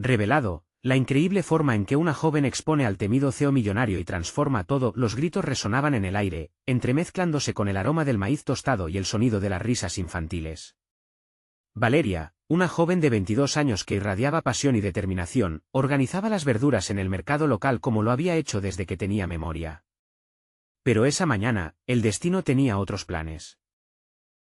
revelado, la increíble forma en que una joven expone al temido CEO millonario y transforma todo. Los gritos resonaban en el aire, entremezclándose con el aroma del maíz tostado y el sonido de las risas infantiles. Valeria, una joven de 22 años que irradiaba pasión y determinación, organizaba las verduras en el mercado local como lo había hecho desde que tenía memoria. Pero esa mañana, el destino tenía otros planes.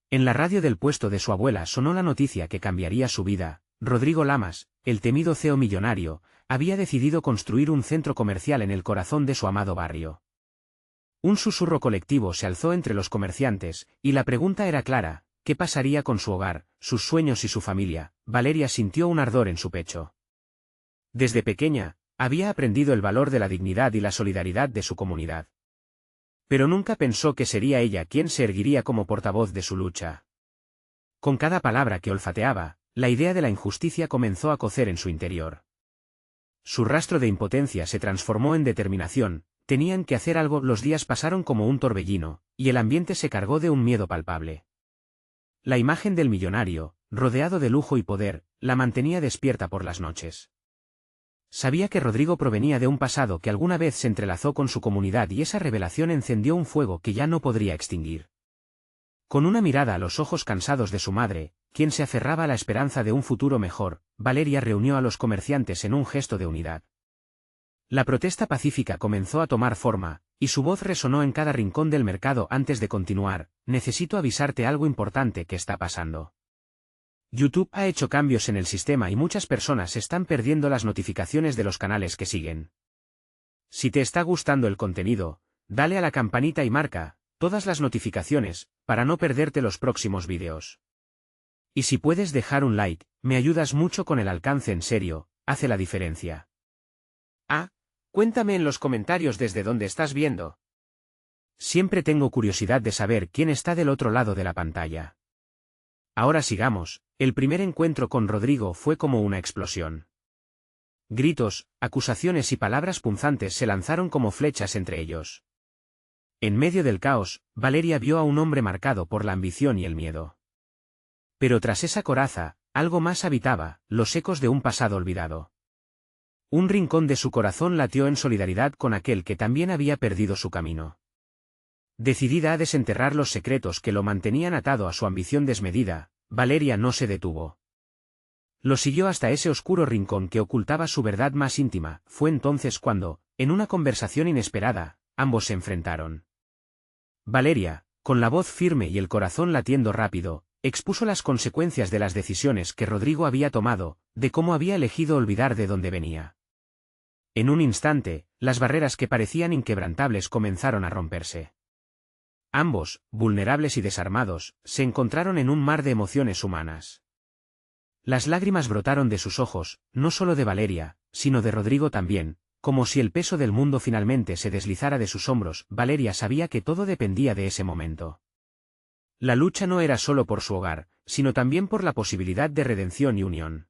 En la radio del puesto de su abuela sonó la noticia que cambiaría su vida. Rodrigo Lamas, el temido CEO millonario, había decidido construir un centro comercial en el corazón de su amado barrio. Un susurro colectivo se alzó entre los comerciantes, y la pregunta era clara: ¿qué pasaría con su hogar, sus sueños y su familia? Valeria sintió un ardor en su pecho. Desde pequeña, había aprendido el valor de la dignidad y la solidaridad de su comunidad. Pero nunca pensó que sería ella quien se erguiría como portavoz de su lucha. Con cada palabra que olfateaba, la idea de la injusticia comenzó a cocer en su interior. Su rastro de impotencia se transformó en determinación. Tenían que hacer algo. Los días pasaron como un torbellino, y el ambiente se cargó de un miedo palpable. La imagen del millonario, rodeado de lujo y poder, la mantenía despierta por las noches. Sabía que Rodrigo provenía de un pasado que alguna vez se entrelazó con su comunidad, y esa revelación encendió un fuego que ya no podría extinguir. Con una mirada a los ojos cansados de su madre, quien se aferraba a la esperanza de un futuro mejor, Valeria reunió a los comerciantes en un gesto de unidad. La protesta pacífica comenzó a tomar forma, y su voz resonó en cada rincón del mercado. Antes de continuar, necesito avisarte algo importante que está pasando. YouTube ha hecho cambios en el sistema y muchas personas están perdiendo las notificaciones de los canales que siguen. Si te está gustando el contenido, dale a la campanita y marca todas las notificaciones, para no perderte los próximos vídeos. Y si puedes dejar un like, me ayudas mucho con el alcance. En serio, hace la diferencia. Cuéntame en los comentarios desde dónde estás viendo. Siempre tengo curiosidad de saber quién está del otro lado de la pantalla. Ahora sigamos. El primer encuentro con Rodrigo fue como una explosión. Gritos, acusaciones y palabras punzantes se lanzaron como flechas entre ellos. En medio del caos, Valeria vio a un hombre marcado por la ambición y el miedo. Pero tras esa coraza, algo más habitaba: los ecos de un pasado olvidado. Un rincón de su corazón latió en solidaridad con aquel que también había perdido su camino. Decidida a desenterrar los secretos que lo mantenían atado a su ambición desmedida, Valeria no se detuvo. Lo siguió hasta ese oscuro rincón que ocultaba su verdad más íntima. Fue entonces cuando, en una conversación inesperada, ambos se enfrentaron. Valeria, con la voz firme y el corazón latiendo rápido, expuso las consecuencias de las decisiones que Rodrigo había tomado, de cómo había elegido olvidar de dónde venía. En un instante, las barreras que parecían inquebrantables comenzaron a romperse. Ambos, vulnerables y desarmados, se encontraron en un mar de emociones humanas. Las lágrimas brotaron de sus ojos, no solo de Valeria, sino de Rodrigo también, como si el peso del mundo finalmente se deslizara de sus hombros. Valeria sabía que todo dependía de ese momento. La lucha no era solo por su hogar, sino también por la posibilidad de redención y unión.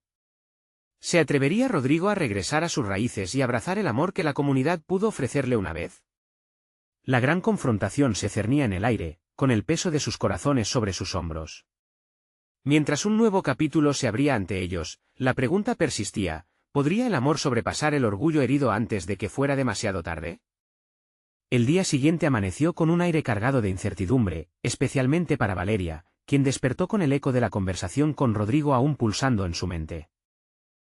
¿Se atrevería Rodrigo a regresar a sus raíces y abrazar el amor que la comunidad pudo ofrecerle una vez? La gran confrontación se cernía en el aire, con el peso de sus corazones sobre sus hombros. Mientras un nuevo capítulo se abría ante ellos, la pregunta persistía: ¿podría el amor sobrepasar el orgullo herido antes de que fuera demasiado tarde? El día siguiente amaneció con un aire cargado de incertidumbre, especialmente para Valeria, quien despertó con el eco de la conversación con Rodrigo aún pulsando en su mente.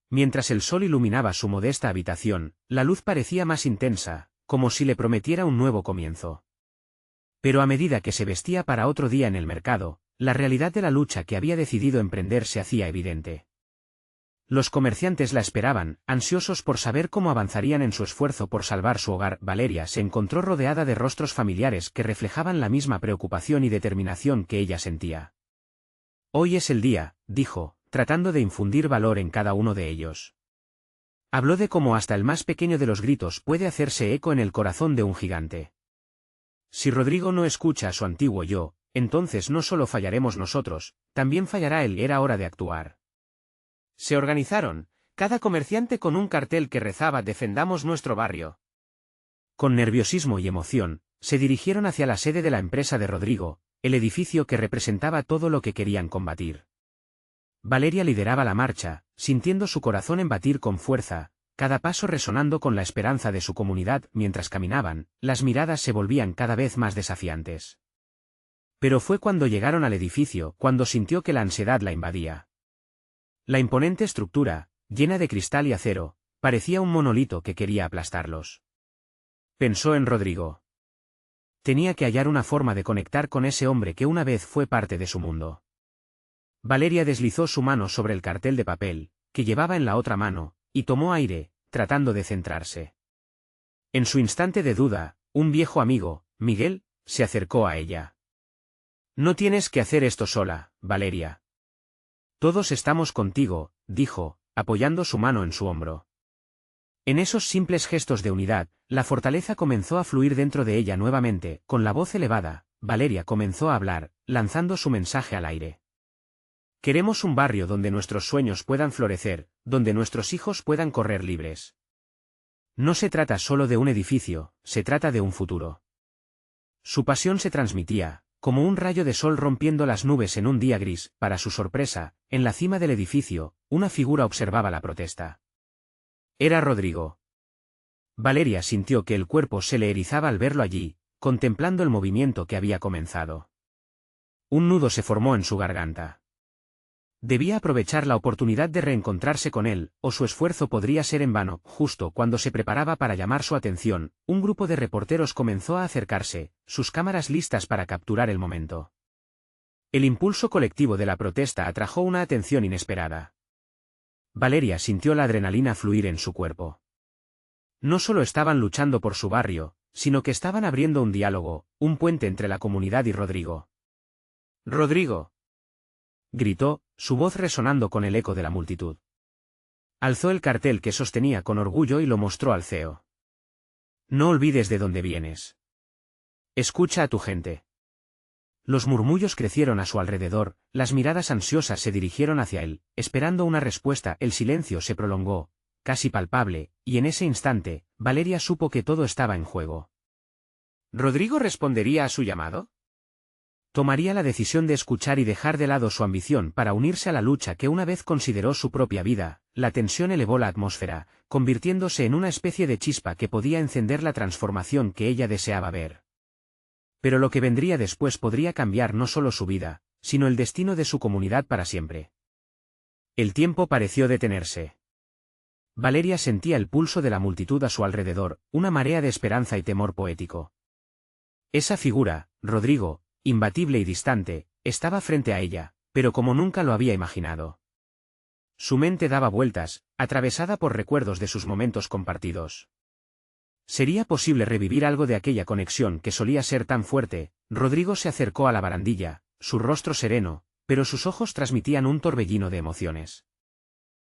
Mientras el sol iluminaba su modesta habitación, la luz parecía más intensa, como si le prometiera un nuevo comienzo. Pero a medida que se vestía para otro día en el mercado, la realidad de la lucha que había decidido emprender se hacía evidente. Los comerciantes la esperaban, ansiosos por saber cómo avanzarían en su esfuerzo por salvar su hogar. Valeria se encontró rodeada de rostros familiares que reflejaban la misma preocupación y determinación que ella sentía. Hoy es el día, dijo, tratando de infundir valor en cada uno de ellos. Habló de cómo hasta el más pequeño de los gritos puede hacerse eco en el corazón de un gigante. Si Rodrigo no escucha a su antiguo yo, entonces no solo fallaremos nosotros, también fallará él. Era hora de actuar. Se organizaron, cada comerciante con un cartel que rezaba: defendamos nuestro barrio. Con nerviosismo y emoción, se dirigieron hacia la sede de la empresa de Rodrigo, el edificio que representaba todo lo que querían combatir. Valeria lideraba la marcha, sintiendo su corazón embatir con fuerza, cada paso resonando con la esperanza de su comunidad. Mientras caminaban, las miradas se volvían cada vez más desafiantes. Pero fue cuando llegaron al edificio cuando sintió que la ansiedad la invadía. La imponente estructura, llena de cristal y acero, parecía un monolito que quería aplastarlos. Pensó en Rodrigo. Tenía que hallar una forma de conectar con ese hombre que una vez fue parte de su mundo. Valeria deslizó su mano sobre el cartel de papel, que llevaba en la otra mano, y tomó aire, tratando de centrarse. En su instante de duda, un viejo amigo, Miguel, se acercó a ella. «No tienes que hacer esto sola, Valeria. Todos estamos contigo», dijo, apoyando su mano en su hombro. En esos simples gestos de unidad, la fortaleza comenzó a fluir dentro de ella nuevamente. Con la voz elevada, Valeria comenzó a hablar, lanzando su mensaje al aire. «Queremos un barrio donde nuestros sueños puedan florecer, donde nuestros hijos puedan correr libres. No se trata solo de un edificio, se trata de un futuro». Su pasión se transmitía, como un rayo de sol rompiendo las nubes en un día gris. Para su sorpresa, en la cima del edificio, una figura observaba la protesta. Era Rodrigo. Valeria sintió que el cuerpo se le erizaba al verlo allí, contemplando el movimiento que había comenzado. Un nudo se formó en su garganta. Debía aprovechar la oportunidad de reencontrarse con él, o su esfuerzo podría ser en vano. Justo cuando se preparaba para llamar su atención, un grupo de reporteros comenzó a acercarse, sus cámaras listas para capturar el momento. El impulso colectivo de la protesta atrajo una atención inesperada. Valeria sintió la adrenalina fluir en su cuerpo. No solo estaban luchando por su barrio, sino que estaban abriendo un diálogo, un puente entre la comunidad y Rodrigo. «¡Rodrigo!», gritó, su voz resonando con el eco de la multitud. Alzó el cartel que sostenía con orgullo y lo mostró al CEO. «No olvides de dónde vienes. Escucha a tu gente». Los murmullos crecieron a su alrededor, las miradas ansiosas se dirigieron hacia él, esperando una respuesta. El silencio se prolongó, casi palpable, y en ese instante, Valeria supo que todo estaba en juego. ¿Rodrigo respondería a su llamado? Tomaría la decisión de escuchar y dejar de lado su ambición para unirse a la lucha que una vez consideró su propia vida. La tensión elevó la atmósfera, convirtiéndose en una especie de chispa que podía encender la transformación que ella deseaba ver. Pero lo que vendría después podría cambiar no solo su vida, sino el destino de su comunidad para siempre. El tiempo pareció detenerse. Valeria sentía el pulso de la multitud a su alrededor, una marea de esperanza y temor poético. Esa figura, Rodrigo, imbatible y distante, estaba frente a ella, pero como nunca lo había imaginado. Su mente daba vueltas, atravesada por recuerdos de sus momentos compartidos. ¿Sería posible revivir algo de aquella conexión que solía ser tan fuerte? Rodrigo se acercó a la barandilla, su rostro sereno, pero sus ojos transmitían un torbellino de emociones.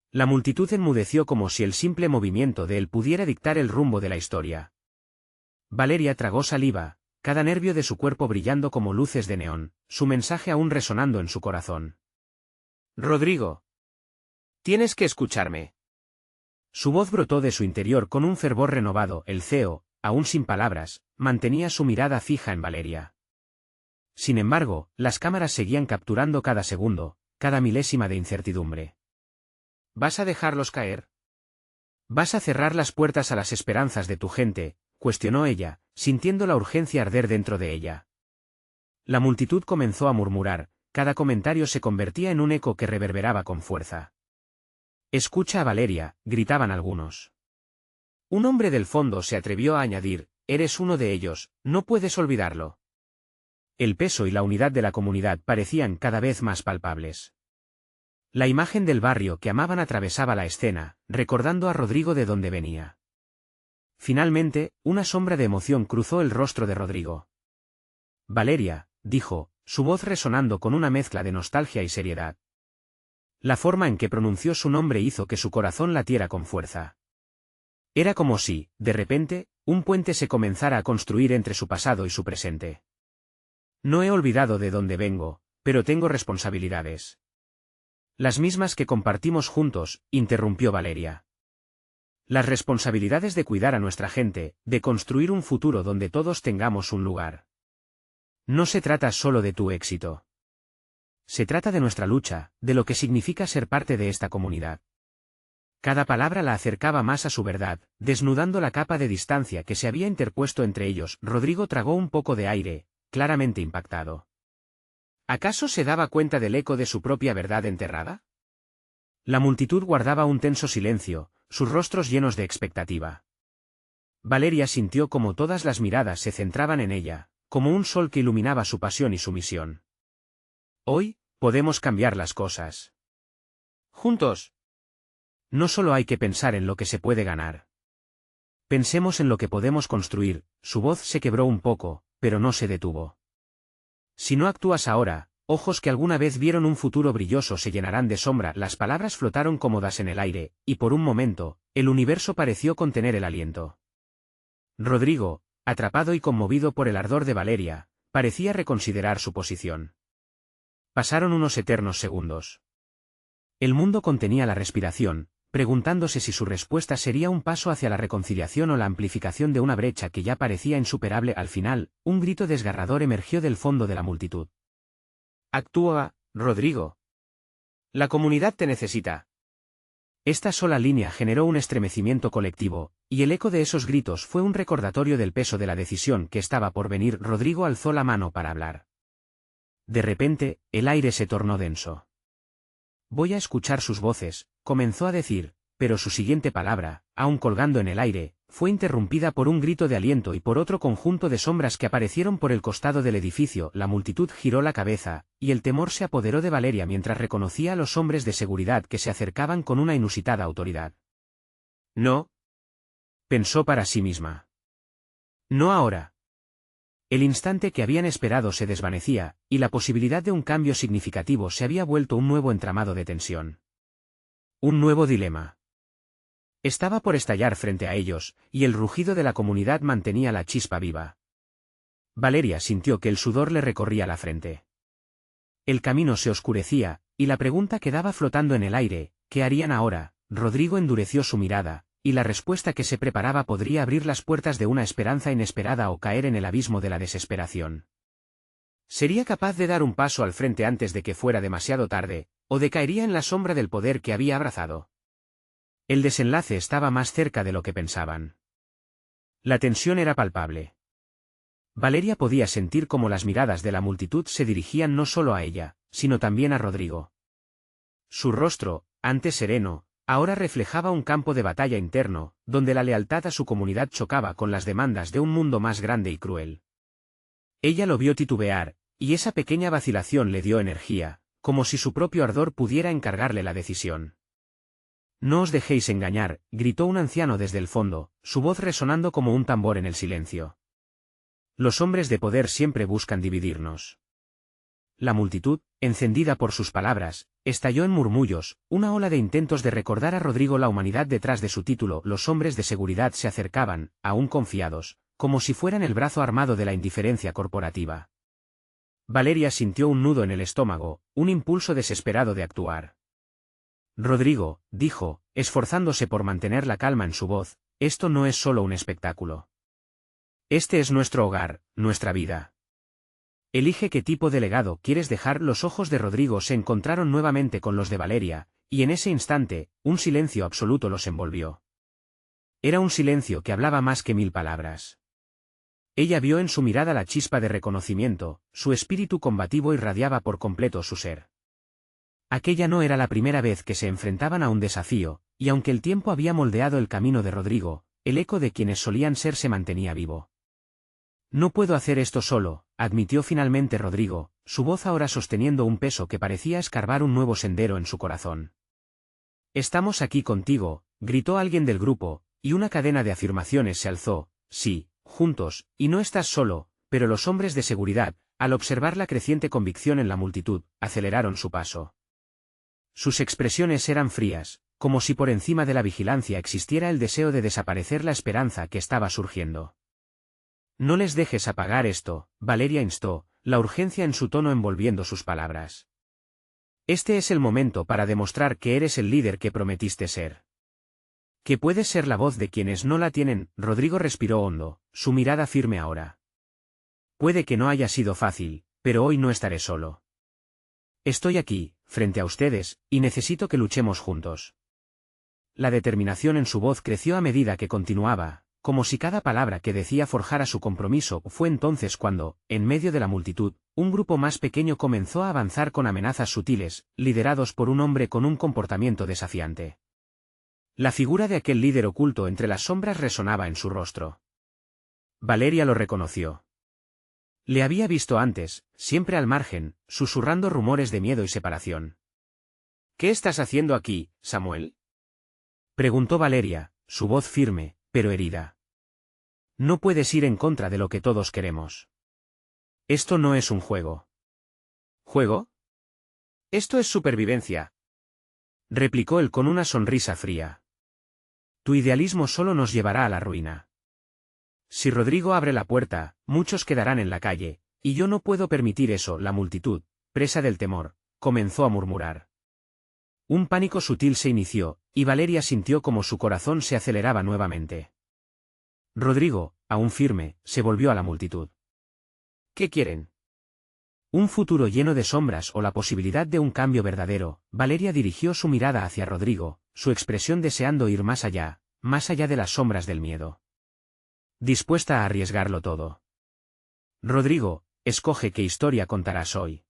La multitud enmudeció como si el simple movimiento de él pudiera dictar el rumbo de la historia. Valeria tragó saliva, cada nervio de su cuerpo brillando como luces de neón, su mensaje aún resonando en su corazón. «Rodrigo. Tienes que escucharme». Su voz brotó de su interior con un fervor renovado. El CEO, aún sin palabras, mantenía su mirada fija en Valeria. Sin embargo, las cámaras seguían capturando cada segundo, cada milésima de incertidumbre. ¿Vas a dejarlos caer? ¿Vas a cerrar las puertas a las esperanzas de tu gente?, cuestionó ella, sintiendo la urgencia arder dentro de ella. La multitud comenzó a murmurar, cada comentario se convertía en un eco que reverberaba con fuerza. «Escucha a Valeria», gritaban algunos. Un hombre del fondo se atrevió a añadir, «Eres uno de ellos, no puedes olvidarlo». El peso y la unidad de la comunidad parecían cada vez más palpables. La imagen del barrio que amaban atravesaba la escena, recordando a Rodrigo de dónde venía. Finalmente, una sombra de emoción cruzó el rostro de Rodrigo. «Valeria», dijo, su voz resonando con una mezcla de nostalgia y seriedad. La forma en que pronunció su nombre hizo que su corazón latiera con fuerza. Era como si, de repente, un puente se comenzara a construir entre su pasado y su presente. «No he olvidado de dónde vengo, pero tengo responsabilidades». «Las mismas que compartimos juntos», interrumpió Valeria. «Las responsabilidades de cuidar a nuestra gente, de construir un futuro donde todos tengamos un lugar. No se trata solo de tu éxito. Se trata de nuestra lucha, de lo que significa ser parte de esta comunidad. Cada palabra la acercaba más a su verdad, desnudando la capa de distancia que se había interpuesto entre ellos. Rodrigo tragó un poco de aire, claramente impactado. ¿Acaso se daba cuenta del eco de su propia verdad enterrada? La multitud guardaba un tenso silencio, sus rostros llenos de expectativa. Valeria sintió como todas las miradas se centraban en ella, como un sol que iluminaba su pasión y su misión. Hoy, podemos cambiar las cosas. Juntos. No solo hay que pensar en lo que se puede ganar. Pensemos en lo que podemos construir. Su voz se quebró un poco, pero no se detuvo. Si no actúas ahora, ojos que alguna vez vieron un futuro brilloso se llenarán de sombra. Las palabras flotaron cómodas en el aire, y por un momento, el universo pareció contener el aliento. Rodrigo, atrapado y conmovido por el ardor de Valeria, parecía reconsiderar su posición. Pasaron unos eternos segundos. El mundo contenía la respiración, preguntándose si su respuesta sería un paso hacia la reconciliación o la amplificación de una brecha que ya parecía insuperable. Al final, un grito desgarrador emergió del fondo de la multitud. Actúa, Rodrigo. La comunidad te necesita. Esta sola línea generó un estremecimiento colectivo, y el eco de esos gritos fue un recordatorio del peso de la decisión que estaba por venir. Rodrigo alzó la mano para hablar. De repente, el aire se tornó denso. Voy a escuchar sus voces, comenzó a decir, pero su siguiente palabra, aún colgando en el aire, fue interrumpida por un grito de aliento y por otro conjunto de sombras que aparecieron por el costado del edificio. La multitud giró la cabeza, y el temor se apoderó de Valeria mientras reconocía a los hombres de seguridad que se acercaban con una inusitada autoridad. No, pensó para sí misma. No ahora. El instante que habían esperado se desvanecía, y la posibilidad de un cambio significativo se había vuelto un nuevo entramado de tensión. Un nuevo dilema. Estaba por estallar frente a ellos, y el rugido de la comunidad mantenía la chispa viva. Valeria sintió que el sudor le recorría la frente. El camino se oscurecía, y la pregunta quedaba flotando en el aire: ¿qué harían ahora? Rodrigo endureció su mirada, y la respuesta que se preparaba podría abrir las puertas de una esperanza inesperada o caer en el abismo de la desesperación. ¿Sería capaz de dar un paso al frente antes de que fuera demasiado tarde, o decaería en la sombra del poder que había abrazado? El desenlace estaba más cerca de lo que pensaban. La tensión era palpable. Valeria podía sentir cómo las miradas de la multitud se dirigían no solo a ella, sino también a Rodrigo. Su rostro, antes sereno, ahora reflejaba un campo de batalla interno, donde la lealtad a su comunidad chocaba con las demandas de un mundo más grande y cruel. Ella lo vio titubear, y esa pequeña vacilación le dio energía, como si su propio ardor pudiera encargarle la decisión. No os dejéis engañar, gritó un anciano desde el fondo, su voz resonando como un tambor en el silencio. Los hombres de poder siempre buscan dividirnos. La multitud, encendida por sus palabras, estalló en murmullos, una ola de intentos de recordar a Rodrigo la humanidad detrás de su título. Los hombres de seguridad se acercaban, aún confiados, como si fueran el brazo armado de la indiferencia corporativa. Valeria sintió un nudo en el estómago, un impulso desesperado de actuar. Rodrigo, dijo, esforzándose por mantener la calma en su voz, esto no es solo un espectáculo. Este es nuestro hogar, nuestra vida. Elige qué tipo de legado quieres dejar. Los ojos de Rodrigo se encontraron nuevamente con los de Valeria, y en ese instante, un silencio absoluto los envolvió. Era un silencio que hablaba más que 1000 palabras. Ella vio en su mirada la chispa de reconocimiento, su espíritu combativo irradiaba por completo su ser. Aquella no era la primera vez que se enfrentaban a un desafío, y aunque el tiempo había moldeado el camino de Rodrigo, el eco de quienes solían ser se mantenía vivo. No puedo hacer esto solo, admitió finalmente Rodrigo, su voz ahora sosteniendo un peso que parecía escarbar un nuevo sendero en su corazón. Estamos aquí contigo, gritó alguien del grupo, y una cadena de afirmaciones se alzó, sí, juntos, y no estás solo, pero los hombres de seguridad, al observar la creciente convicción en la multitud, aceleraron su paso. Sus expresiones eran frías, como si por encima de la vigilancia existiera el deseo de desaparecer la esperanza que estaba surgiendo. No les dejes apagar esto, Valeria instó, la urgencia en su tono envolviendo sus palabras. Este es el momento para demostrar que eres el líder que prometiste ser. Que puedes ser la voz de quienes no la tienen. Rodrigo respiró hondo, su mirada firme ahora. Puede que no haya sido fácil, pero hoy no estaré solo. Estoy aquí, frente a ustedes, y necesito que luchemos juntos. La determinación en su voz creció a medida que continuaba, como si cada palabra que decía forjara su compromiso. Fue entonces cuando, en medio de la multitud, un grupo más pequeño comenzó a avanzar con amenazas sutiles, liderados por un hombre con un comportamiento desafiante. La figura de aquel líder oculto entre las sombras resonaba en su rostro. Valeria lo reconoció. Le había visto antes, siempre al margen, susurrando rumores de miedo y separación. ¿Qué estás haciendo aquí, Samuel? Preguntó Valeria, su voz firme, pero herida. No puedes ir en contra de lo que todos queremos. Esto no es un juego. ¿Juego? Esto es supervivencia. Replicó él con una sonrisa fría. Tu idealismo solo nos llevará a la ruina. Si Rodrigo abre la puerta, muchos quedarán en la calle, y yo no puedo permitir eso. La multitud, presa del temor, comenzó a murmurar. Un pánico sutil se inició, y Valeria sintió como su corazón se aceleraba nuevamente. Rodrigo, aún firme, se volvió a la multitud. ¿Qué quieren? ¿Un futuro lleno de sombras o la posibilidad de un cambio verdadero? Valeria dirigió su mirada hacia Rodrigo, su expresión deseando ir más allá de las sombras del miedo. Dispuesta a arriesgarlo todo. Rodrigo, escoge qué historia contarás hoy.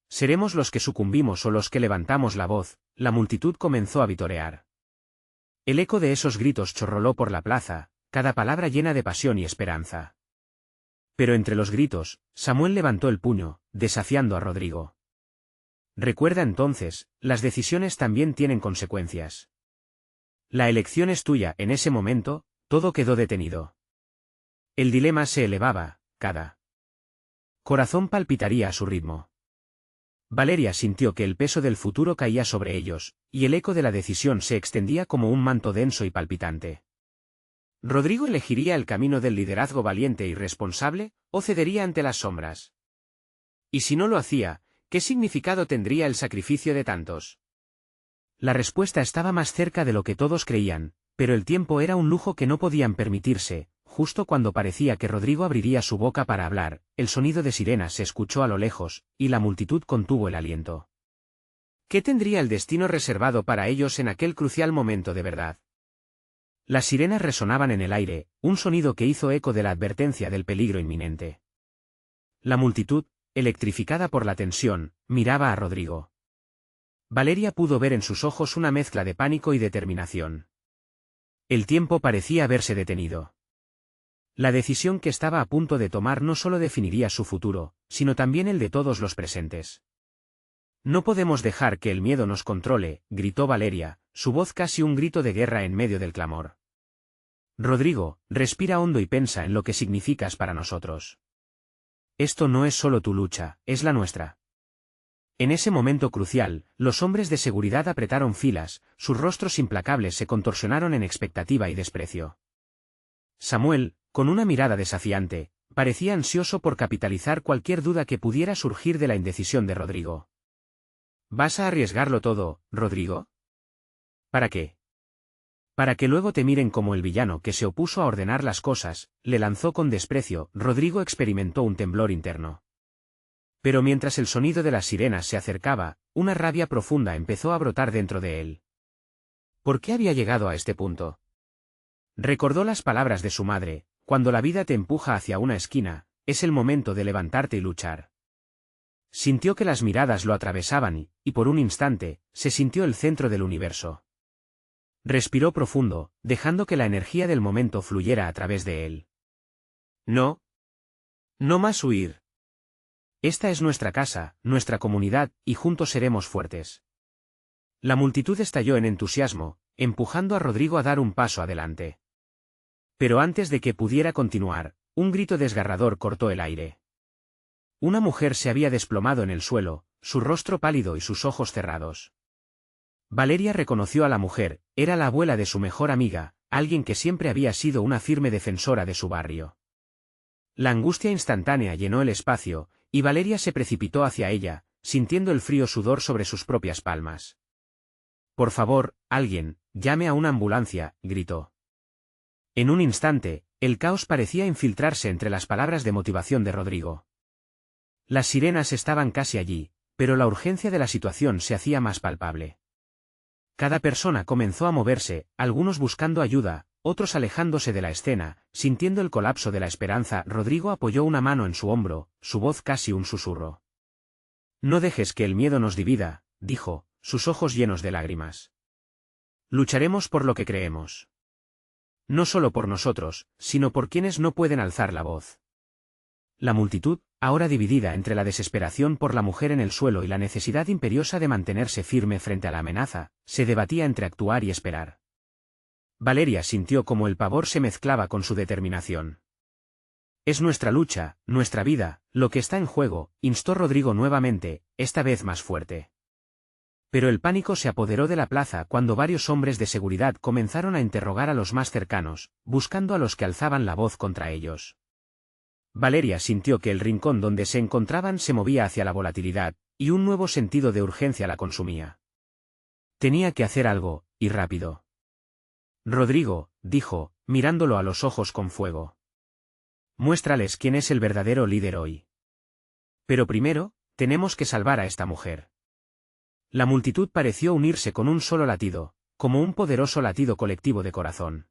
¿Seremos los que sucumbimos o los que levantamos la voz? La multitud comenzó a vitorear. El eco de esos gritos chorroló por la plaza, cada palabra llena de pasión y esperanza. Pero entre los gritos, Samuel levantó el puño, desafiando a Rodrigo. Recuerda entonces, las decisiones también tienen consecuencias. La elección es tuya. En ese momento, todo quedó detenido. El dilema se elevaba, cada corazón palpitaría a su ritmo. Valeria sintió que el peso del futuro caía sobre ellos, y el eco de la decisión se extendía como un manto denso y palpitante. ¿Rodrigo elegiría el camino del liderazgo valiente y responsable, o cedería ante las sombras? Y si no lo hacía, ¿qué significado tendría el sacrificio de tantos? La respuesta estaba más cerca de lo que todos creían, pero el tiempo era un lujo que no podían permitirse. Justo cuando parecía que Rodrigo abriría su boca para hablar, el sonido de sirenas se escuchó a lo lejos, y la multitud contuvo el aliento. ¿Qué tendría el destino reservado para ellos en aquel crucial momento de verdad? Las sirenas resonaban en el aire, un sonido que hizo eco de la advertencia del peligro inminente. La multitud, electrificada por la tensión, miraba a Rodrigo. Valeria pudo ver en sus ojos una mezcla de pánico y determinación. El tiempo parecía haberse detenido. La decisión que estaba a punto de tomar no solo definiría su futuro, sino también el de todos los presentes. No podemos dejar que el miedo nos controle, gritó Valeria, su voz casi un grito de guerra en medio del clamor. Rodrigo, respira hondo y piensa en lo que significas para nosotros. Esto no es solo tu lucha, es la nuestra. En ese momento crucial, los hombres de seguridad apretaron filas, sus rostros implacables se contorsionaron en expectativa y desprecio. Samuel, con una mirada desafiante, parecía ansioso por capitalizar cualquier duda que pudiera surgir de la indecisión de Rodrigo. ¿Vas a arriesgarlo todo, Rodrigo? ¿Para qué? Para que luego te miren como el villano que se opuso a ordenar las cosas, le lanzó con desprecio. Rodrigo experimentó un temblor interno. Pero mientras el sonido de las sirenas se acercaba, una rabia profunda empezó a brotar dentro de él. ¿Por qué había llegado a este punto? Recordó las palabras de su madre: cuando la vida te empuja hacia una esquina, es el momento de levantarte y luchar. Sintió que las miradas lo atravesaban y por un instante, se sintió el centro del universo. Respiró profundo, dejando que la energía del momento fluyera a través de él. No. No más huir. Esta es nuestra casa, nuestra comunidad, y juntos seremos fuertes. La multitud estalló en entusiasmo, empujando a Rodrigo a dar un paso adelante. Pero antes de que pudiera continuar, un grito desgarrador cortó el aire. Una mujer se había desplomado en el suelo, su rostro pálido y sus ojos cerrados. Valeria reconoció a la mujer, era la abuela de su mejor amiga, alguien que siempre había sido una firme defensora de su barrio. La angustia instantánea llenó el espacio, y Valeria se precipitó hacia ella, sintiendo el frío sudor sobre sus propias palmas. «Por favor, alguien, llame a una ambulancia», gritó. En un instante, el caos parecía infiltrarse entre las palabras de motivación de Rodrigo. Las sirenas estaban casi allí, pero la urgencia de la situación se hacía más palpable. Cada persona comenzó a moverse, algunos buscando ayuda, otros alejándose de la escena, sintiendo el colapso de la esperanza. Rodrigo apoyó una mano en su hombro, su voz casi un susurro. No dejes que el miedo nos divida, dijo, sus ojos llenos de lágrimas. Lucharemos por lo que creemos. No solo por nosotros, sino por quienes no pueden alzar la voz. La multitud, ahora dividida entre la desesperación por la mujer en el suelo y la necesidad imperiosa de mantenerse firme frente a la amenaza, se debatía entre actuar y esperar. Valeria sintió como el pavor se mezclaba con su determinación. Es nuestra lucha, nuestra vida, lo que está en juego, instó Rodrigo nuevamente, esta vez más fuerte. Pero el pánico se apoderó de la plaza cuando varios hombres de seguridad comenzaron a interrogar a los más cercanos, buscando a los que alzaban la voz contra ellos. Valeria sintió que el rincón donde se encontraban se movía hacia la volatilidad, y un nuevo sentido de urgencia la consumía. Tenía que hacer algo, y rápido. Rodrigo, dijo, mirándolo a los ojos con fuego. Muéstrales quién es el verdadero líder hoy. Pero primero, tenemos que salvar a esta mujer. La multitud pareció unirse con un solo latido, como un poderoso latido colectivo de corazón.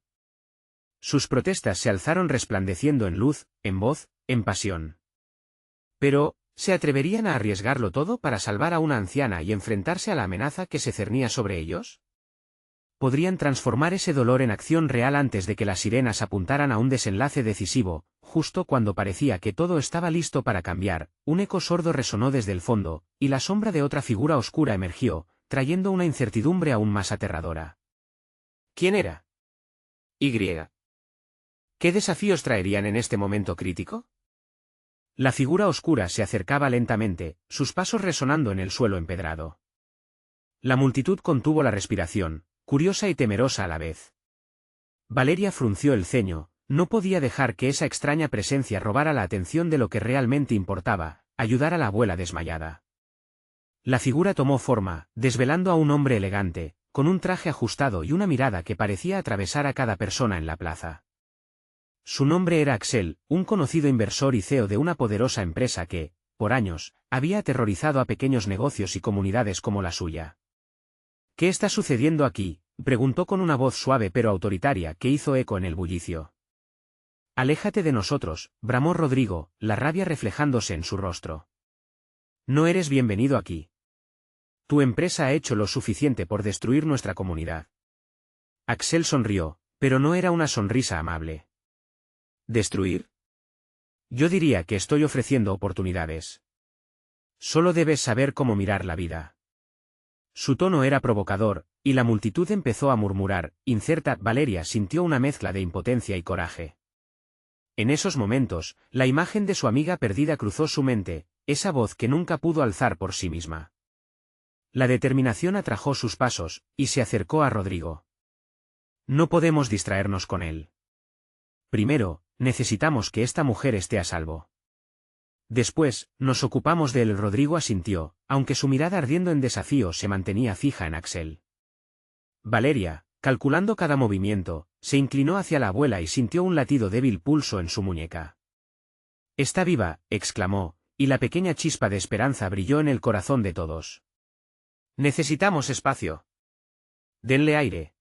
Sus protestas se alzaron resplandeciendo en luz, en voz, en pasión. Pero, ¿se atreverían a arriesgarlo todo para salvar a una anciana y enfrentarse a la amenaza que se cernía sobre ellos? Podrían transformar ese dolor en acción real antes de que las sirenas apuntaran a un desenlace decisivo. Justo cuando parecía que todo estaba listo para cambiar, un eco sordo resonó desde el fondo, y la sombra de otra figura oscura emergió, trayendo una incertidumbre aún más aterradora. ¿Quién era? Y. ¿Qué desafíos traerían en este momento crítico? La figura oscura se acercaba lentamente, sus pasos resonando en el suelo empedrado. La multitud contuvo la respiración, curiosa y temerosa a la vez. Valeria frunció el ceño. No podía dejar que esa extraña presencia robara la atención de lo que realmente importaba, ayudar a la abuela desmayada. La figura tomó forma, desvelando a un hombre elegante, con un traje ajustado y una mirada que parecía atravesar a cada persona en la plaza. Su nombre era Axel, un conocido inversor y CEO de una poderosa empresa que, por años, había aterrorizado a pequeños negocios y comunidades como la suya. ¿Qué está sucediendo aquí?, preguntó con una voz suave pero autoritaria que hizo eco en el bullicio. Aléjate de nosotros, bramó Rodrigo, la rabia reflejándose en su rostro. No eres bienvenido aquí. Tu empresa ha hecho lo suficiente por destruir nuestra comunidad. Axel sonrió, pero no era una sonrisa amable. ¿Destruir? Yo diría que estoy ofreciendo oportunidades. Solo debes saber cómo mirar la vida. Su tono era provocador, y la multitud empezó a murmurar, incerta. Valeria sintió una mezcla de impotencia y coraje. En esos momentos, la imagen de su amiga perdida cruzó su mente, esa voz que nunca pudo alzar por sí misma. La determinación atrajo sus pasos, y se acercó a Rodrigo. No podemos distraernos con él. Primero, necesitamos que esta mujer esté a salvo. Después, nos ocupamos de él. Rodrigo asintió, aunque su mirada ardiendo en desafío se mantenía fija en Axel. Valeria, calculando cada movimiento, se inclinó hacia la abuela y sintió un latido débil pulso en su muñeca. Está viva, exclamó, y la pequeña chispa de esperanza brilló en el corazón de todos. Necesitamos espacio. Denle aire.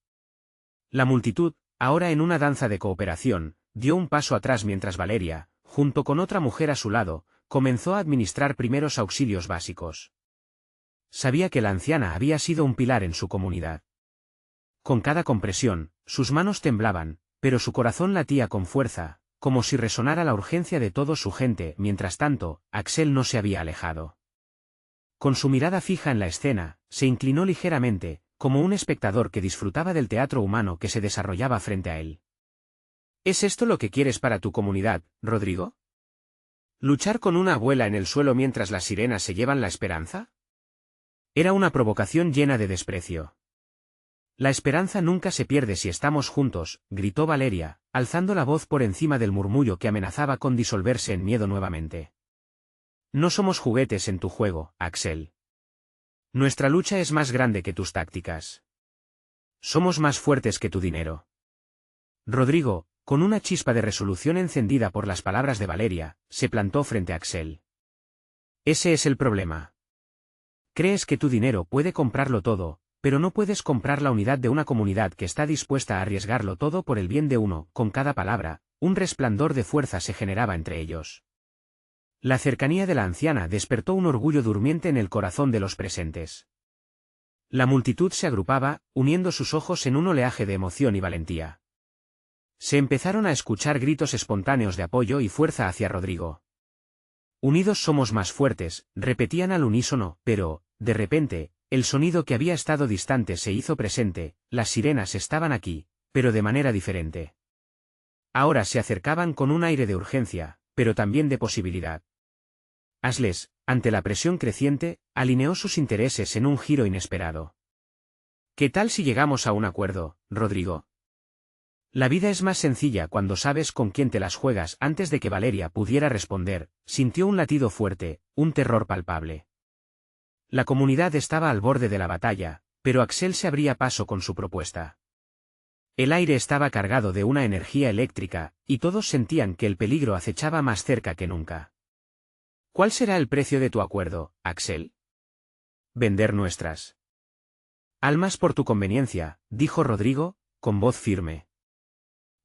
La multitud, ahora en una danza de cooperación, dio un paso atrás mientras Valeria, junto con otra mujer a su lado, comenzó a administrar primeros auxilios básicos. Sabía que la anciana había sido un pilar en su comunidad. Con cada compresión, sus manos temblaban, pero su corazón latía con fuerza, como si resonara la urgencia de toda su gente. Mientras tanto, Axel no se había alejado. Con su mirada fija en la escena, se inclinó ligeramente, como un espectador que disfrutaba del teatro humano que se desarrollaba frente a él. ¿Es esto lo que quieres para tu comunidad, Rodrigo? ¿Luchar con una abuela en el suelo mientras las sirenas se llevan la esperanza? Era una provocación llena de desprecio. La esperanza nunca se pierde si estamos juntos, gritó Valeria, alzando la voz por encima del murmullo que amenazaba con disolverse en miedo nuevamente. No somos juguetes en tu juego, Axel. Nuestra lucha es más grande que tus tácticas. Somos más fuertes que tu dinero. Rodrigo, con una chispa de resolución encendida por las palabras de Valeria, se plantó frente a Axel. Ese es el problema. Crees que tu dinero puede comprarlo todo, pero no puedes comprar la unidad de una comunidad que está dispuesta a arriesgarlo todo por el bien de uno. Con cada palabra, un resplandor de fuerza se generaba entre ellos. La cercanía de la anciana despertó un orgullo durmiente en el corazón de los presentes. La multitud se agrupaba, uniendo sus ojos en un oleaje de emoción y valentía. Se empezaron a escuchar gritos espontáneos de apoyo y fuerza hacia Rodrigo. Unidos somos más fuertes, repetían al unísono, pero, de repente, el sonido que había estado distante se hizo presente. Las sirenas estaban aquí, pero de manera diferente. Ahora se acercaban con un aire de urgencia, pero también de posibilidad. Asles, ante la presión creciente, alineó sus intereses en un giro inesperado. ¿Qué tal si llegamos a un acuerdo, Rodrigo? La vida es más sencilla cuando sabes con quién te las juegas. Antes de que Valeria pudiera responder, sintió un latido fuerte, un terror palpable. La comunidad estaba al borde de la batalla, pero Axel se abría paso con su propuesta. El aire estaba cargado de una energía eléctrica, y todos sentían que el peligro acechaba más cerca que nunca. ¿Cuál será el precio de tu acuerdo, Axel? Vender nuestras almas por tu conveniencia, dijo Rodrigo, con voz firme.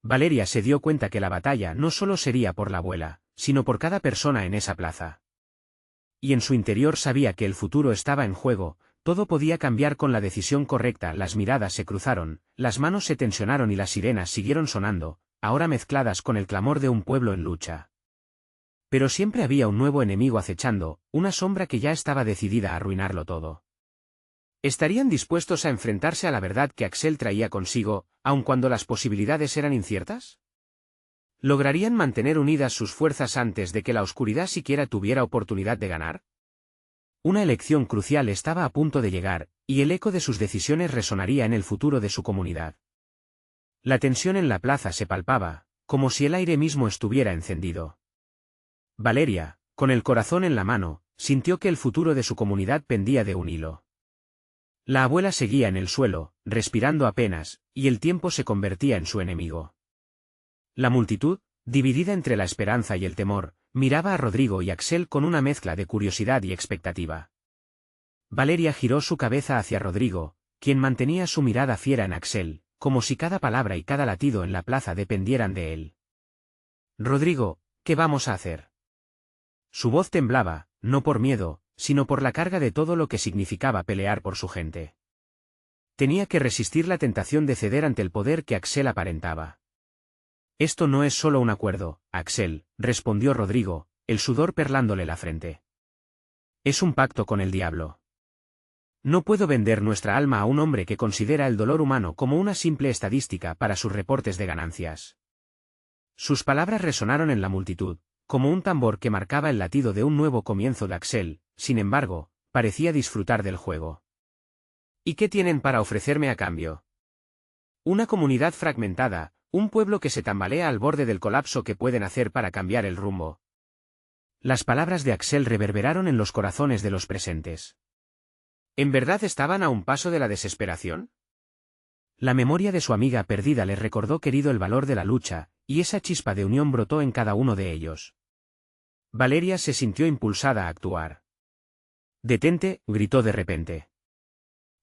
Valeria se dio cuenta que la batalla no solo sería por la abuela, sino por cada persona en esa plaza. Y en su interior sabía que el futuro estaba en juego. Todo podía cambiar con la decisión correcta. Las miradas se cruzaron, las manos se tensionaron y las sirenas siguieron sonando, ahora mezcladas con el clamor de un pueblo en lucha. Pero siempre había un nuevo enemigo acechando, una sombra que ya estaba decidida a arruinarlo todo. ¿Estarían dispuestos a enfrentarse a la verdad que Axel traía consigo, aun cuando las posibilidades eran inciertas? ¿Lograrían mantener unidas sus fuerzas antes de que la oscuridad siquiera tuviera oportunidad de ganar? Una elección crucial estaba a punto de llegar, y el eco de sus decisiones resonaría en el futuro de su comunidad. La tensión en la plaza se palpaba, como si el aire mismo estuviera encendido. Valeria, con el corazón en la mano, sintió que el futuro de su comunidad pendía de un hilo. La abuela seguía en el suelo, respirando apenas, y el tiempo se convertía en su enemigo. La multitud, dividida entre la esperanza y el temor, miraba a Rodrigo y Axel con una mezcla de curiosidad y expectativa. Valeria giró su cabeza hacia Rodrigo, quien mantenía su mirada fiera en Axel, como si cada palabra y cada latido en la plaza dependieran de él. Rodrigo, ¿qué vamos a hacer? Su voz temblaba, no por miedo, sino por la carga de todo lo que significaba pelear por su gente. Tenía que resistir la tentación de ceder ante el poder que Axel aparentaba. Esto no es solo un acuerdo, Axel, respondió Rodrigo, el sudor perlándole la frente. Es un pacto con el diablo. No puedo vender nuestra alma a un hombre que considera el dolor humano como una simple estadística para sus reportes de ganancias. Sus palabras resonaron en la multitud, como un tambor que marcaba el latido de un nuevo comienzo de Axel. Sin embargo, parecía disfrutar del juego. ¿Y qué tienen para ofrecerme a cambio? Una comunidad fragmentada, un pueblo que se tambalea al borde del colapso. ¿Qué pueden hacer para cambiar el rumbo? Las palabras de Axel reverberaron en los corazones de los presentes. ¿En verdad estaban a un paso de la desesperación? La memoria de su amiga perdida les recordó querido el valor de la lucha, y esa chispa de unión brotó en cada uno de ellos. Valeria se sintió impulsada a actuar. «Detente», gritó de repente.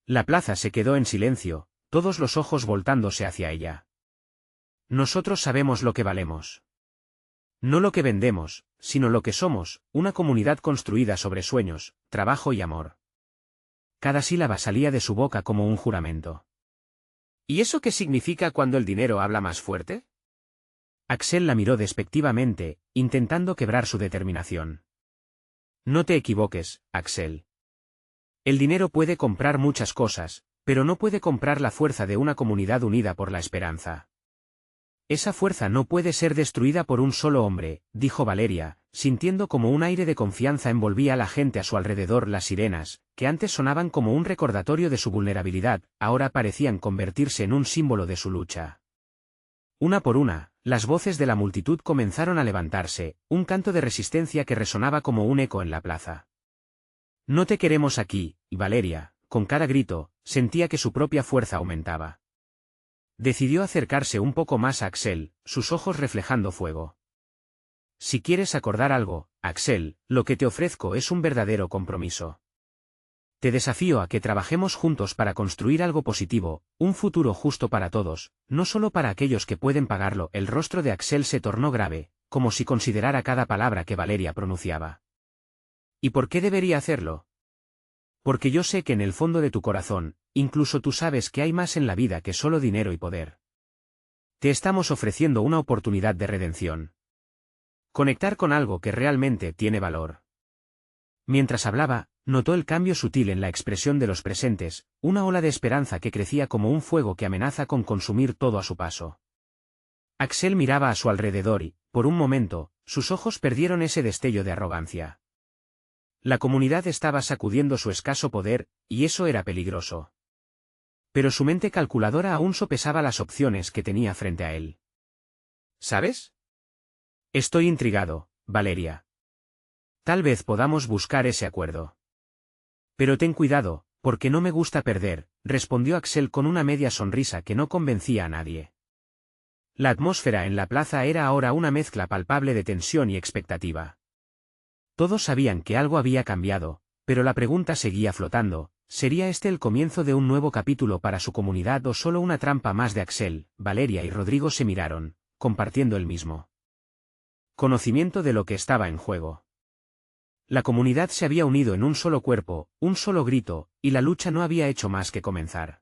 La plaza se quedó en silencio, todos los ojos voltándose hacia ella. Nosotros sabemos lo que valemos. No lo que vendemos, sino lo que somos, una comunidad construida sobre sueños, trabajo y amor. Cada sílaba salía de su boca como un juramento. ¿Y eso qué significa cuando el dinero habla más fuerte? Axel la miró despectivamente, intentando quebrar su determinación. No te equivoques, Axel. El dinero puede comprar muchas cosas, pero no puede comprar la fuerza de una comunidad unida por la esperanza. Esa fuerza no puede ser destruida por un solo hombre, dijo Valeria, sintiendo como un aire de confianza envolvía a la gente a su alrededor. Las sirenas, que antes sonaban como un recordatorio de su vulnerabilidad, ahora parecían convertirse en un símbolo de su lucha. Una por una, las voces de la multitud comenzaron a levantarse, un canto de resistencia que resonaba como un eco en la plaza. No te queremos aquí, y Valeria, con cada grito, sentía que su propia fuerza aumentaba. Decidió acercarse un poco más a Axel, sus ojos reflejando fuego. Si quieres acordar algo, Axel, lo que te ofrezco es un verdadero compromiso. Te desafío a que trabajemos juntos para construir algo positivo, un futuro justo para todos, no solo para aquellos que pueden pagarlo. El rostro de Axel se tornó grave, como si considerara cada palabra que Valeria pronunciaba. ¿Y por qué debería hacerlo? Porque yo sé que en el fondo de tu corazón, incluso tú sabes que hay más en la vida que solo dinero y poder. Te estamos ofreciendo una oportunidad de redención. Conectar con algo que realmente tiene valor. Mientras hablaba, notó el cambio sutil en la expresión de los presentes, una ola de esperanza que crecía como un fuego que amenaza con consumir todo a su paso. Axel miraba a su alrededor y, por un momento, sus ojos perdieron ese destello de arrogancia. La comunidad estaba sacudiendo su escaso poder, y eso era peligroso. Pero su mente calculadora aún sopesaba las opciones que tenía frente a él. ¿Sabes? Estoy intrigado, Valeria. Tal vez podamos buscar ese acuerdo. Pero ten cuidado, porque no me gusta perder, respondió Axel con una media sonrisa que no convencía a nadie. La atmósfera en la plaza era ahora una mezcla palpable de tensión y expectativa. Todos sabían que algo había cambiado, pero la pregunta seguía flotando: ¿sería este el comienzo de un nuevo capítulo para su comunidad o solo una trampa más de Axel? Valeria y Rodrigo se miraron, compartiendo el mismo conocimiento de lo que estaba en juego. La comunidad se había unido en un solo cuerpo, un solo grito, y la lucha no había hecho más que comenzar.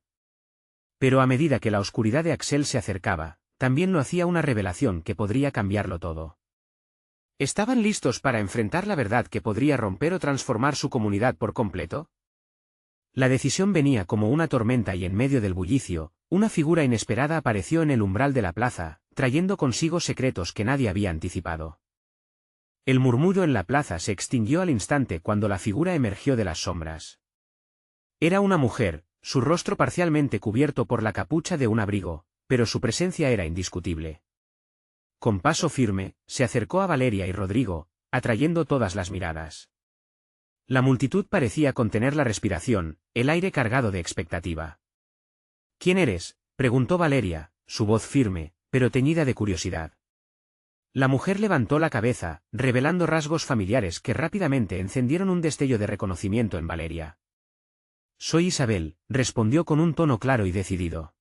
Pero a medida que la oscuridad de Axel se acercaba, también lo hacía una revelación que podría cambiarlo todo. ¿Estaban listos para enfrentar la verdad que podría romper o transformar su comunidad por completo? La decisión venía como una tormenta y en medio del bullicio, una figura inesperada apareció en el umbral de la plaza, trayendo consigo secretos que nadie había anticipado. El murmullo en la plaza se extinguió al instante cuando la figura emergió de las sombras. Era una mujer, su rostro parcialmente cubierto por la capucha de un abrigo, pero su presencia era indiscutible. Con paso firme, se acercó a Valeria y Rodrigo, atrayendo todas las miradas. La multitud parecía contener la respiración, el aire cargado de expectativa. ¿Quién eres?, preguntó Valeria, su voz firme, pero teñida de curiosidad. La mujer levantó la cabeza, revelando rasgos familiares que rápidamente encendieron un destello de reconocimiento en Valeria. Soy Isabel, respondió con un tono claro y decidido.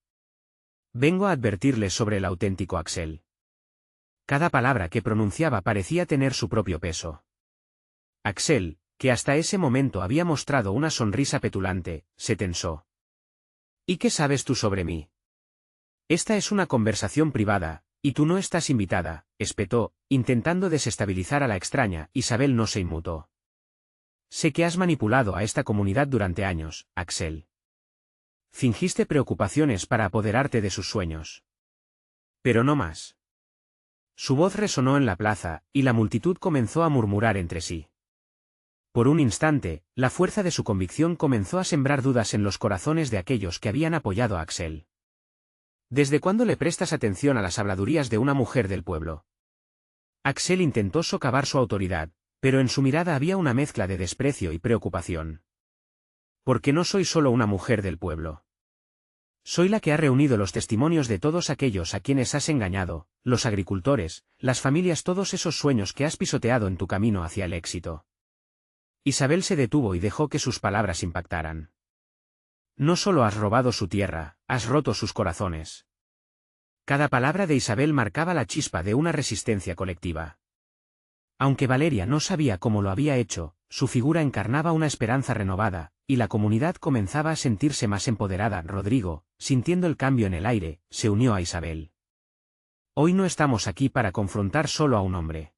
Vengo a advertirles sobre el auténtico Axel. Cada palabra que pronunciaba parecía tener su propio peso. Axel, que hasta ese momento había mostrado una sonrisa petulante, se tensó. ¿Y qué sabes tú sobre mí? Esta es una conversación privada, y tú no estás invitada, espetó, intentando desestabilizar a la extraña. Isabel no se inmutó. Sé que has manipulado a esta comunidad durante años, Axel. Fingiste preocupaciones para apoderarte de sus sueños. Pero no más. Su voz resonó en la plaza, y la multitud comenzó a murmurar entre sí. Por un instante, la fuerza de su convicción comenzó a sembrar dudas en los corazones de aquellos que habían apoyado a Axel. ¿Desde cuándo le prestas atención a las habladurías de una mujer del pueblo? Axel intentó socavar su autoridad, pero en su mirada había una mezcla de desprecio y preocupación. Porque no soy solo una mujer del pueblo. Soy la que ha reunido los testimonios de todos aquellos a quienes has engañado, los agricultores, las familias, todos esos sueños que has pisoteado en tu camino hacia el éxito. Isabel se detuvo y dejó que sus palabras impactaran. No solo has robado su tierra, has roto sus corazones. Cada palabra de Isabel marcaba la chispa de una resistencia colectiva. Aunque Valeria no sabía cómo lo había hecho, su figura encarnaba una esperanza renovada, y la comunidad comenzaba a sentirse más empoderada. Rodrigo, sintiendo el cambio en el aire, se unió a Isabel. Hoy no estamos aquí para confrontar solo a un hombre.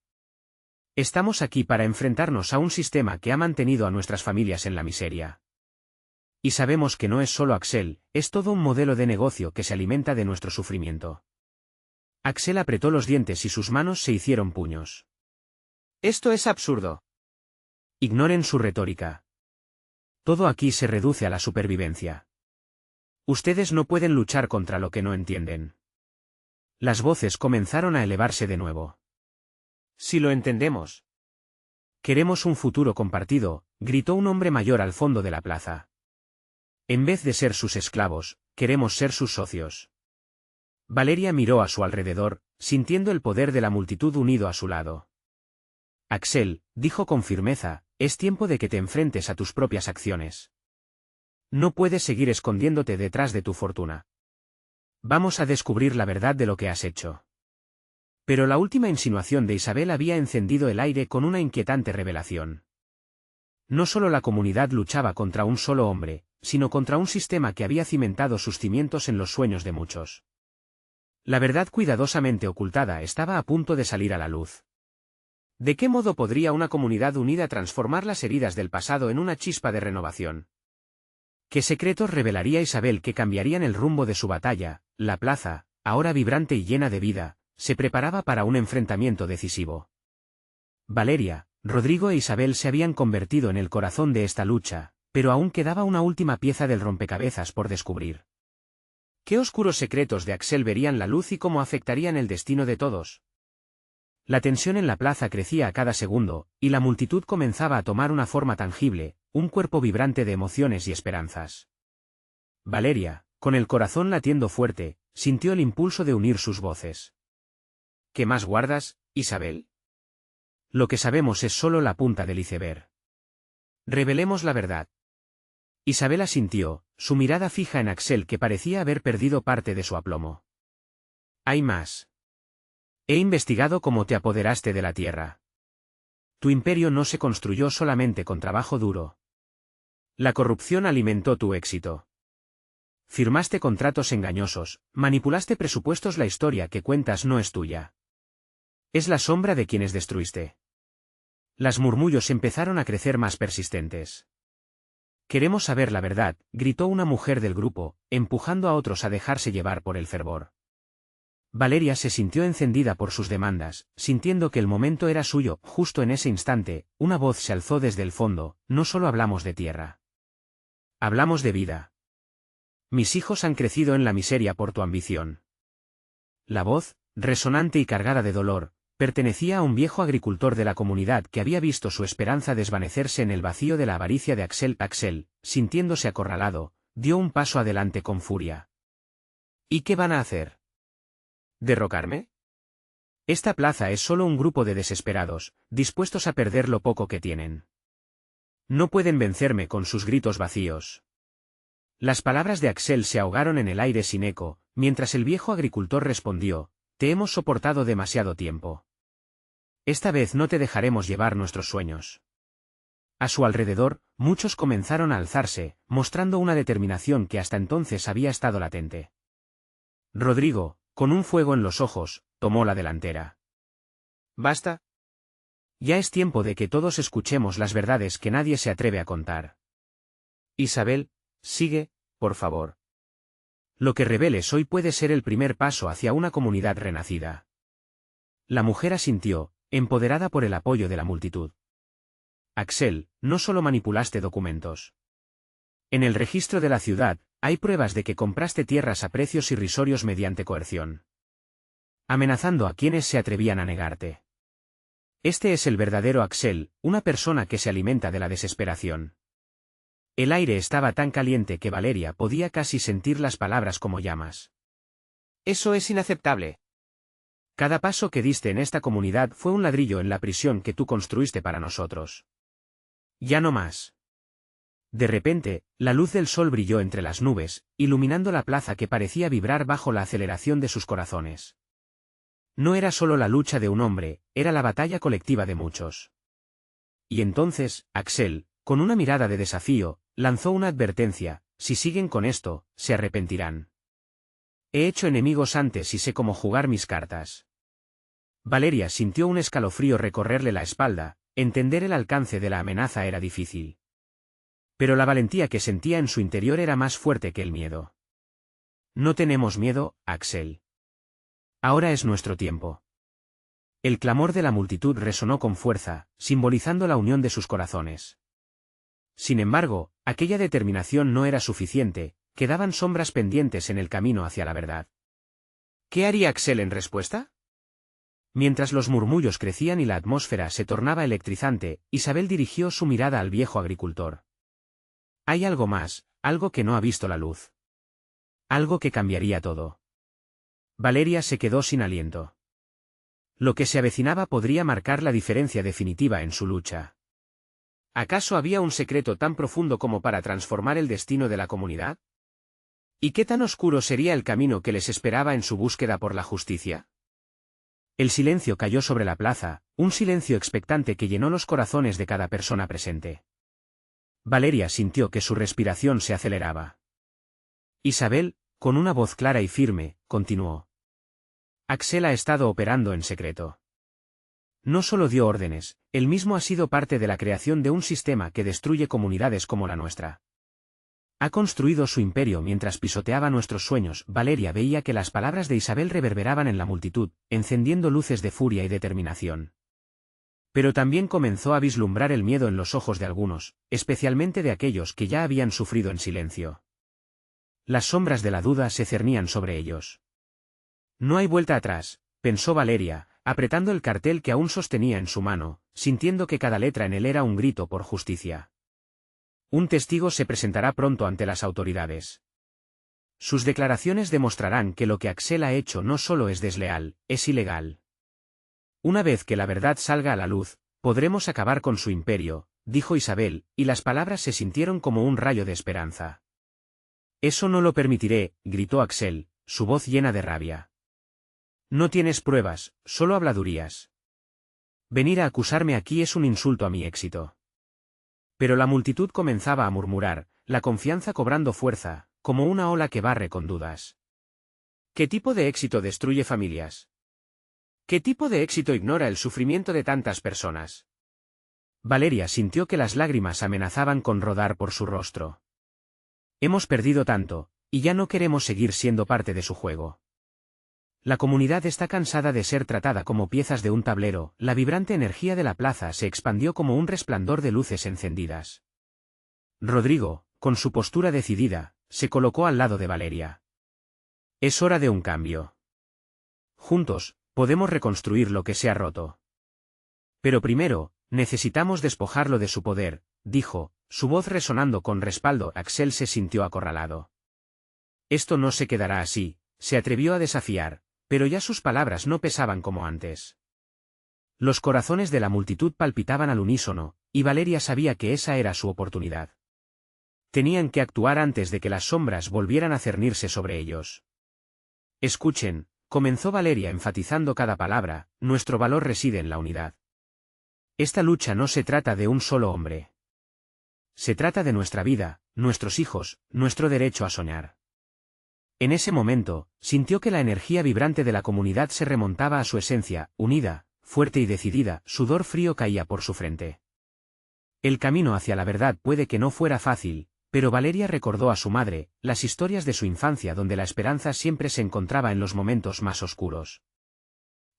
Estamos aquí para enfrentarnos a un sistema que ha mantenido a nuestras familias en la miseria. Y sabemos que no es solo Axel, es todo un modelo de negocio que se alimenta de nuestro sufrimiento. Axel apretó los dientes y sus manos se hicieron puños. Esto es absurdo. Ignoren su retórica. Todo aquí se reduce a la supervivencia. Ustedes no pueden luchar contra lo que no entienden. Las voces comenzaron a elevarse de nuevo. Si lo entendemos. Queremos un futuro compartido, gritó un hombre mayor al fondo de la plaza. En vez de ser sus esclavos, queremos ser sus socios. Valeria miró a su alrededor, sintiendo el poder de la multitud unido a su lado. Axel, dijo con firmeza, es tiempo de que te enfrentes a tus propias acciones. No puedes seguir escondiéndote detrás de tu fortuna. Vamos a descubrir la verdad de lo que has hecho. Pero la última insinuación de Isabel había encendido el aire con una inquietante revelación. No solo la comunidad luchaba contra un solo hombre, sino contra un sistema que había cimentado sus cimientos en los sueños de muchos. La verdad cuidadosamente ocultada estaba a punto de salir a la luz. ¿De qué modo podría una comunidad unida transformar las heridas del pasado en una chispa de renovación? ¿Qué secretos revelaría Isabel que cambiarían el rumbo de su batalla? La plaza, ahora vibrante y llena de vida, se preparaba para un enfrentamiento decisivo. Valeria, Rodrigo e Isabel se habían convertido en el corazón de esta lucha, pero aún quedaba una última pieza del rompecabezas por descubrir. ¿Qué oscuros secretos de Axel verían la luz y cómo afectarían el destino de todos? La tensión en la plaza crecía a cada segundo, y la multitud comenzaba a tomar una forma tangible, un cuerpo vibrante de emociones y esperanzas. Valeria, con el corazón latiendo fuerte, sintió el impulso de unir sus voces. ¿Qué más guardas, Isabel? Lo que sabemos es solo la punta del iceberg. Revelemos la verdad. Isabel asintió, su mirada fija en Axel que parecía haber perdido parte de su aplomo. Hay más. He investigado cómo te apoderaste de la tierra. Tu imperio no se construyó solamente con trabajo duro. La corrupción alimentó tu éxito. Firmaste contratos engañosos, manipulaste presupuestos. La historia que cuentas no es tuya. Es la sombra de quienes destruiste. Las murmullos empezaron a crecer más persistentes. Queremos saber la verdad, gritó una mujer del grupo, empujando a otros a dejarse llevar por el fervor. Valeria se sintió encendida por sus demandas, sintiendo que el momento era suyo. Justo en ese instante, una voz se alzó desde el fondo: no solo hablamos de tierra. Hablamos de vida. Mis hijos han crecido en la miseria por tu ambición. La voz, resonante y cargada de dolor, pertenecía a un viejo agricultor de la comunidad que había visto su esperanza desvanecerse en el vacío de la avaricia de Axel. Axel, sintiéndose acorralado, dio un paso adelante con furia. ¿Y qué van a hacer? ¿Derrocarme? Esta plaza es solo un grupo de desesperados, dispuestos a perder lo poco que tienen. No pueden vencerme con sus gritos vacíos. Las palabras de Axel se ahogaron en el aire sin eco, mientras el viejo agricultor respondió: te hemos soportado demasiado tiempo. Esta vez no te dejaremos llevar nuestros sueños. A su alrededor, muchos comenzaron a alzarse, mostrando una determinación que hasta entonces había estado latente. Rodrigo, con un fuego en los ojos, tomó la delantera. ¿Basta? Ya es tiempo de que todos escuchemos las verdades que nadie se atreve a contar. Isabel, sigue, por favor. Lo que reveles hoy puede ser el primer paso hacia una comunidad renacida. La mujer asintió, empoderada por el apoyo de la multitud. Axel, no solo manipulaste documentos. En el registro de la ciudad, hay pruebas de que compraste tierras a precios irrisorios mediante coerción. Amenazando a quienes se atrevían a negarte. Este es el verdadero Axel, una persona que se alimenta de la desesperación. El aire estaba tan caliente que Valeria podía casi sentir las palabras como llamas. Eso es inaceptable. Cada paso que diste en esta comunidad fue un ladrillo en la prisión que tú construiste para nosotros. Ya no más. De repente, la luz del sol brilló entre las nubes, iluminando la plaza que parecía vibrar bajo la aceleración de sus corazones. No era solo la lucha de un hombre, era la batalla colectiva de muchos. Y entonces, Axel, con una mirada de desafío, lanzó una advertencia: si siguen con esto, se arrepentirán. He hecho enemigos antes y sé cómo jugar mis cartas. Valeria sintió un escalofrío recorrerle la espalda, entender el alcance de la amenaza era difícil. Pero la valentía que sentía en su interior era más fuerte que el miedo. No tenemos miedo, Axel. Ahora es nuestro tiempo. El clamor de la multitud resonó con fuerza, simbolizando la unión de sus corazones. Sin embargo, aquella determinación no era suficiente, quedaban sombras pendientes en el camino hacia la verdad. ¿Qué haría Axel en respuesta? Mientras los murmullos crecían y la atmósfera se tornaba electrizante, Isabel dirigió su mirada al viejo agricultor. Hay algo más, algo que no ha visto la luz. Algo que cambiaría todo. Valeria se quedó sin aliento. Lo que se avecinaba podría marcar la diferencia definitiva en su lucha. ¿Acaso había un secreto tan profundo como para transformar el destino de la comunidad? ¿Y qué tan oscuro sería el camino que les esperaba en su búsqueda por la justicia? El silencio cayó sobre la plaza, un silencio expectante que llenó los corazones de cada persona presente. Valeria sintió que su respiración se aceleraba. Isabel, con una voz clara y firme, continuó. Axel ha estado operando en secreto. No solo dio órdenes, él mismo ha sido parte de la creación de un sistema que destruye comunidades como la nuestra. Ha construido su imperio mientras pisoteaba nuestros sueños. Valeria veía que las palabras de Isabel reverberaban en la multitud, encendiendo luces de furia y determinación. Pero también comenzó a vislumbrar el miedo en los ojos de algunos, especialmente de aquellos que ya habían sufrido en silencio. Las sombras de la duda se cernían sobre ellos. No hay vuelta atrás, pensó Valeria, apretando el cartel que aún sostenía en su mano, sintiendo que cada letra en él era un grito por justicia. Un testigo se presentará pronto ante las autoridades. Sus declaraciones demostrarán que lo que Axel ha hecho no solo es desleal, es ilegal. Una vez que la verdad salga a la luz, podremos acabar con su imperio, dijo Isabel, y las palabras se sintieron como un rayo de esperanza. Eso no lo permitiré, gritó Axel, su voz llena de rabia. No tienes pruebas, solo habladurías. Venir a acusarme aquí es un insulto a mi éxito. Pero la multitud comenzaba a murmurar, la confianza cobrando fuerza, como una ola que barre con dudas. ¿Qué tipo de éxito destruye familias? ¿Qué tipo de éxito ignora el sufrimiento de tantas personas? Valeria sintió que las lágrimas amenazaban con rodar por su rostro. Hemos perdido tanto, y ya no queremos seguir siendo parte de su juego. La comunidad está cansada de ser tratada como piezas de un tablero. La vibrante energía de la plaza se expandió como un resplandor de luces encendidas. Rodrigo, con su postura decidida, se colocó al lado de Valeria. Es hora de un cambio. Juntos, podemos reconstruir lo que se ha roto. Pero primero, necesitamos despojarlo de su poder, dijo, su voz resonando con respaldo. Axel se sintió acorralado. Esto no se quedará así, se atrevió a desafiar, pero ya sus palabras no pesaban como antes. Los corazones de la multitud palpitaban al unísono, y Valeria sabía que esa era su oportunidad. Tenían que actuar antes de que las sombras volvieran a cernirse sobre ellos. Escuchen, comenzó Valeria enfatizando cada palabra, nuestro valor reside en la unidad. Esta lucha no se trata de un solo hombre. Se trata de nuestra vida, nuestros hijos, nuestro derecho a soñar. En ese momento, sintió que la energía vibrante de la comunidad se remontaba a su esencia, unida, fuerte y decidida. Sudor frío caía por su frente. El camino hacia la verdad puede que no fuera fácil, pero Valeria recordó a su madre, las historias de su infancia donde la esperanza siempre se encontraba en los momentos más oscuros.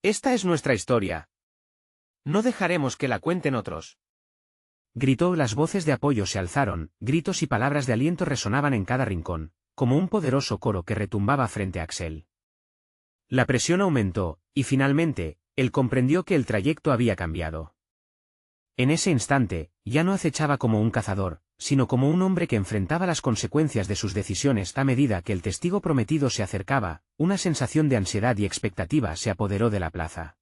Esta es nuestra historia. No dejaremos que la cuenten otros. Gritó. Las voces de apoyo se alzaron, gritos y palabras de aliento resonaban en cada rincón, como un poderoso coro que retumbaba frente a Axel. La presión aumentó, y finalmente, él comprendió que el trayecto había cambiado. En ese instante, ya no acechaba como un cazador, sino como un hombre que enfrentaba las consecuencias de sus decisiones. A medida que el testigo prometido se acercaba, una sensación de ansiedad y expectativa se apoderó de la plaza.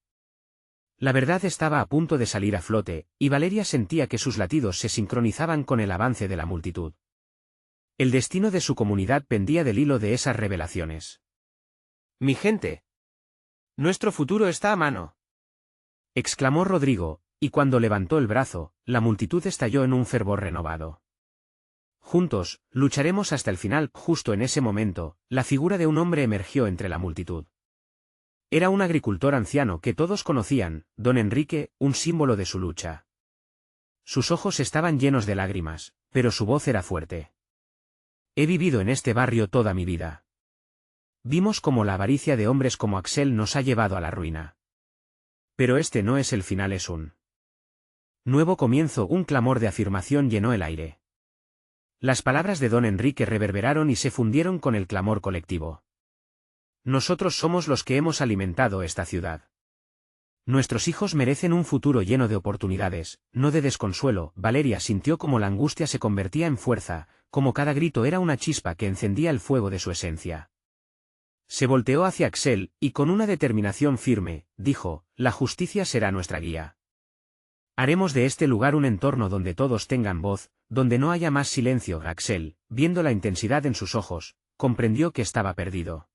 La verdad estaba a punto de salir a flote, y Valeria sentía que sus latidos se sincronizaban con el avance de la multitud. El destino de su comunidad pendía del hilo de esas revelaciones. Mi gente. Nuestro futuro está a mano. Exclamó Rodrigo, y cuando levantó el brazo, la multitud estalló en un fervor renovado. Juntos, lucharemos hasta el final. Justo en ese momento, la figura de un hombre emergió entre la multitud. Era un agricultor anciano que todos conocían, don Enrique, un símbolo de su lucha. Sus ojos estaban llenos de lágrimas, pero su voz era fuerte. He vivido en este barrio toda mi vida. Vimos cómo la avaricia de hombres como Axel nos ha llevado a la ruina. Pero este no es el final, es un nuevo comienzo. Un clamor de afirmación llenó el aire. Las palabras de don Enrique reverberaron y se fundieron con el clamor colectivo. Nosotros somos los que hemos alimentado esta ciudad. Nuestros hijos merecen un futuro lleno de oportunidades, no de desconsuelo. Valeria sintió como la angustia se convertía en fuerza, como cada grito era una chispa que encendía el fuego de su esencia. Se volteó hacia Axel, y con una determinación firme, dijo, la justicia será nuestra guía. Haremos de este lugar un entorno donde todos tengan voz, donde no haya más silencio. Axel, viendo la intensidad en sus ojos, comprendió que estaba perdido.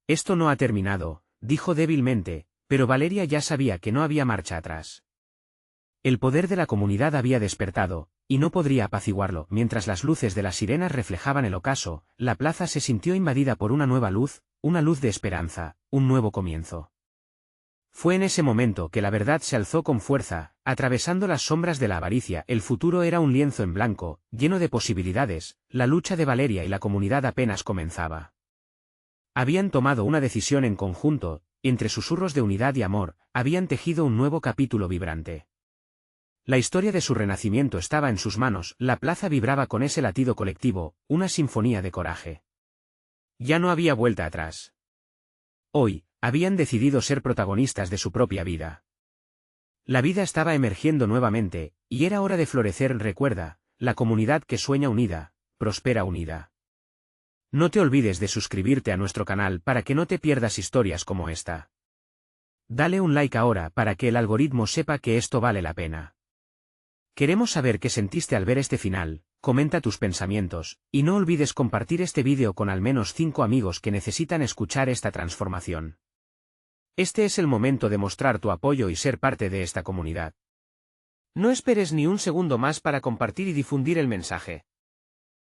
Esto no ha terminado, dijo débilmente, pero Valeria ya sabía que no había marcha atrás. El poder de la comunidad había despertado, y no podría apaciguarlo. Mientras las luces de las sirenas reflejaban el ocaso, la plaza se sintió invadida por una nueva luz, una luz de esperanza, un nuevo comienzo. Fue en ese momento que la verdad se alzó con fuerza, atravesando las sombras de la avaricia. El futuro era un lienzo en blanco, lleno de posibilidades, la lucha de Valeria y la comunidad apenas comenzaba. Habían tomado una decisión en conjunto, entre susurros de unidad y amor, habían tejido un nuevo capítulo vibrante. La historia de su renacimiento estaba en sus manos, la plaza vibraba con ese latido colectivo, una sinfonía de coraje. Ya no había vuelta atrás. Hoy, habían decidido ser protagonistas de su propia vida. La vida estaba emergiendo nuevamente, y era hora de florecer. Recuerda, la comunidad que sueña unida, prospera unida. No te olvides de suscribirte a nuestro canal para que no te pierdas historias como esta. Dale un like ahora para que el algoritmo sepa que esto vale la pena. Queremos saber qué sentiste al ver este final, comenta tus pensamientos, y no olvides compartir este vídeo con al menos 5 amigos que necesitan escuchar esta transformación. Este es el momento de mostrar tu apoyo y ser parte de esta comunidad. No esperes ni un segundo más para compartir y difundir el mensaje.